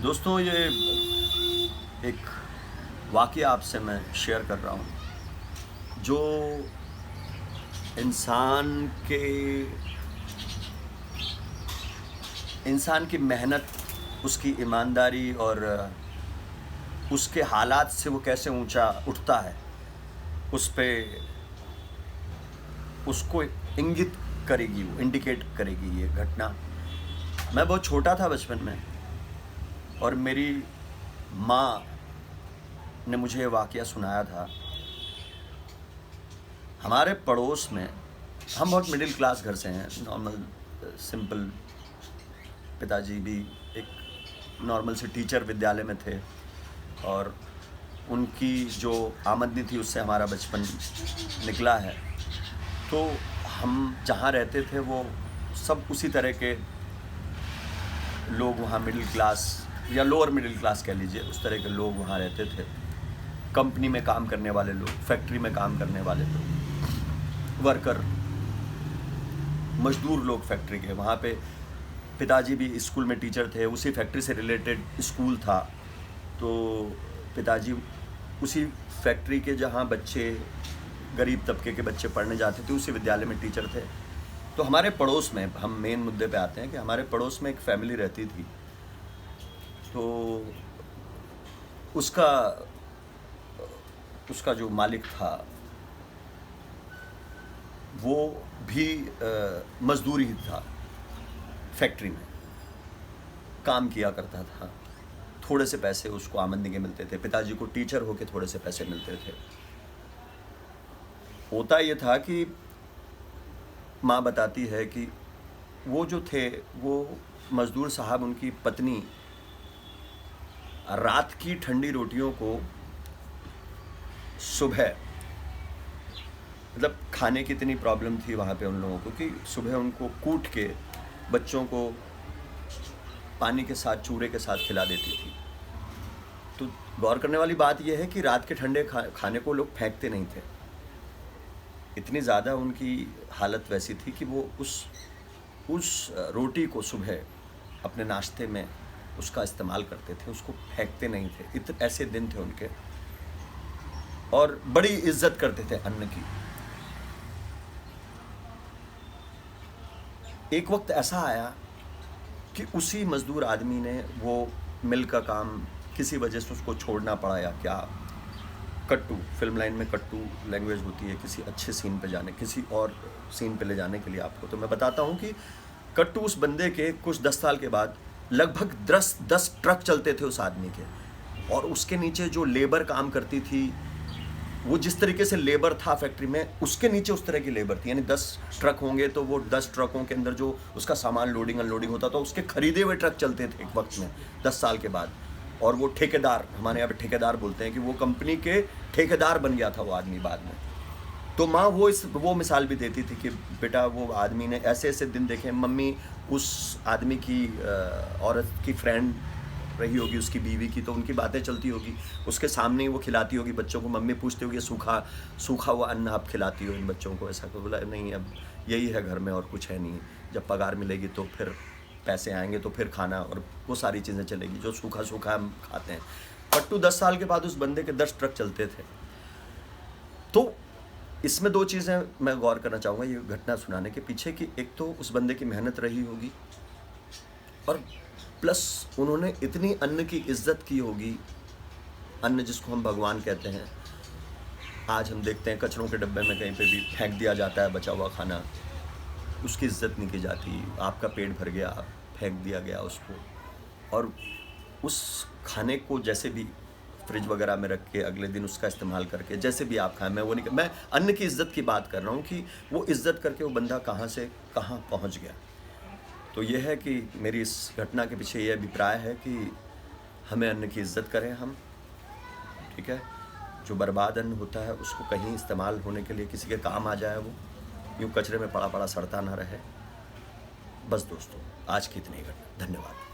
दोस्तों, ये एक वाक़या आपसे मैं शेयर कर रहा हूँ जो इंसान की मेहनत, उसकी ईमानदारी और उसके हालात से वो कैसे ऊंचा उठता है, उस पे उसको इंगित करेगी, वो इंडिकेट करेगी ये घटना। मैं बहुत छोटा था बचपन में, और मेरी माँ ने मुझे ये वाक़या सुनाया था। हमारे पड़ोस में, हम बहुत मिडिल क्लास घर से हैं, नॉर्मल सिंपल। पिताजी भी एक नॉर्मल से टीचर विद्यालय में थे, और उनकी जो आमदनी थी उससे हमारा बचपन निकला है। तो हम जहाँ रहते थे वो सब उसी तरह के लोग, वहाँ मिडिल क्लास या लोअर मिडिल क्लास कह लीजिए, उस तरह के लोग वहाँ रहते थे। कंपनी में काम करने वाले लोग, फैक्ट्री में काम करने वाले लोग, वर्कर, मजदूर लोग फैक्ट्री के। वहाँ पे पिताजी भी स्कूल में टीचर थे, उसी फैक्ट्री से रिलेटेड स्कूल था। तो पिताजी उसी फैक्ट्री के, जहाँ बच्चे, गरीब तबके के बच्चे पढ़ने जाते थे, उसी विद्यालय में टीचर थे। तो हमारे पड़ोस में, हम मेन मुद्दे पे आते हैं कि हमारे पड़ोस में एक फैमिली रहती थी। तो उसका जो मालिक था वो भी मजदूर ही था, फैक्ट्री में काम किया करता था। थोड़े से पैसे उसको आमदनी के मिलते थे, पिताजी को टीचर होके थोड़े से पैसे मिलते थे। होता ये था कि माँ बताती है कि वो जो थे, वो मजदूर साहब, उनकी पत्नी रात की ठंडी रोटियों को सुबह, मतलब खाने की इतनी प्रॉब्लम थी वहाँ पे उन लोगों को कि सुबह उनको कूट के बच्चों को पानी के साथ, चूरे के साथ खिला देती थी। तो गौर करने वाली बात यह है कि रात के ठंडे खाने को लोग फेंकते नहीं थे। इतनी ज़्यादा उनकी हालत वैसी थी कि वो उस रोटी को सुबह अपने नाश्ते में उसका इस्तेमाल करते थे, उसको फेंकते नहीं थे। ऐसे दिन थे उनके, और बड़ी इज्जत करते थे अन्न की। एक वक्त ऐसा आया कि उसी मजदूर आदमी ने वो मिल का काम किसी वजह से उसको छोड़ना पड़ा, या क्या, कट्टू, फिल्म लाइन में कट्टू लैंग्वेज होती है किसी अच्छे सीन पे जाने, किसी और सीन पे ले जाने के लिए आपको। तो मैं बताता हूँ कि कट्टू उस बंदे के कुछ 10 साल के बाद लगभग 10 ट्रक चलते थे उस आदमी के, और उसके नीचे जो लेबर काम करती थी, वो जिस तरीके से लेबर था फैक्ट्री में, उसके नीचे उस तरह की लेबर थी। यानी 10 ट्रक होंगे तो वो 10 ट्रकों के अंदर जो उसका सामान लोडिंग अनलोडिंग होता था, उसके खरीदे हुए ट्रक चलते थे एक वक्त में 10 साल के बाद। और वो ठेकेदार, हमारे यहाँ पे ठेकेदार बोलते हैं, कि वो कंपनी के ठेकेदार बन गया था वो आदमी बाद में। तो माँ वो मिसाल भी देती थी कि बेटा, वो आदमी ने ऐसे ऐसे दिन देखे। मम्मी उस आदमी की औरत की फ्रेंड रही होगी, उसकी बीवी की, तो उनकी बातें चलती होगी, उसके सामने ही वो खिलाती होगी बच्चों को। मम्मी पूछती होगी, सूखा हुआ अन्न आप खिलाती हो इन बच्चों को? ऐसा तो बोला, नहीं, अब यही है घर में और कुछ है नहीं, जब पगार मिलेगी तो फिर पैसे आएंगे तो फिर खाना और वो सारी चीज़ें चलेगी, जो सूखा हम खाते हैं। पट्टू 10 साल के बाद उस बंदे के 10 ट्रक चलते थे। तो इसमें 2 चीज़ें मैं गौर करना चाहूँगा ये घटना सुनाने के पीछे, कि एक तो उस बंदे की मेहनत रही होगी, और प्लस उन्होंने इतनी अन्न की इज्जत की होगी। अन्न जिसको हम भगवान कहते हैं, आज हम देखते हैं कचरों के डब्बे में कहीं पे भी फेंक दिया जाता है बचा हुआ खाना, उसकी इज्जत नहीं की जाती। आपका पेट भर गया, फेंक दिया गया उसको, और उस खाने को जैसे भी फ्रिज वगैरह में रख के अगले दिन उसका इस्तेमाल करके जैसे भी आप खाएं, मैं अन्न की इज्जत की बात कर रहा हूँ कि वो इज्जत करके वो बंदा कहाँ से कहाँ पहुँच गया। तो यह है कि मेरी इस घटना के पीछे ये अभिप्राय है कि हमें अन्न की इज्जत करें हम, ठीक है। जो बर्बाद अन्न होता है उसको कहीं इस्तेमाल होने के लिए किसी के काम आ जाए, वो यूँ कचरे में पड़ा पड़ा सड़ता ना रहे। बस दोस्तों, आज की इतनी घटना। धन्यवाद।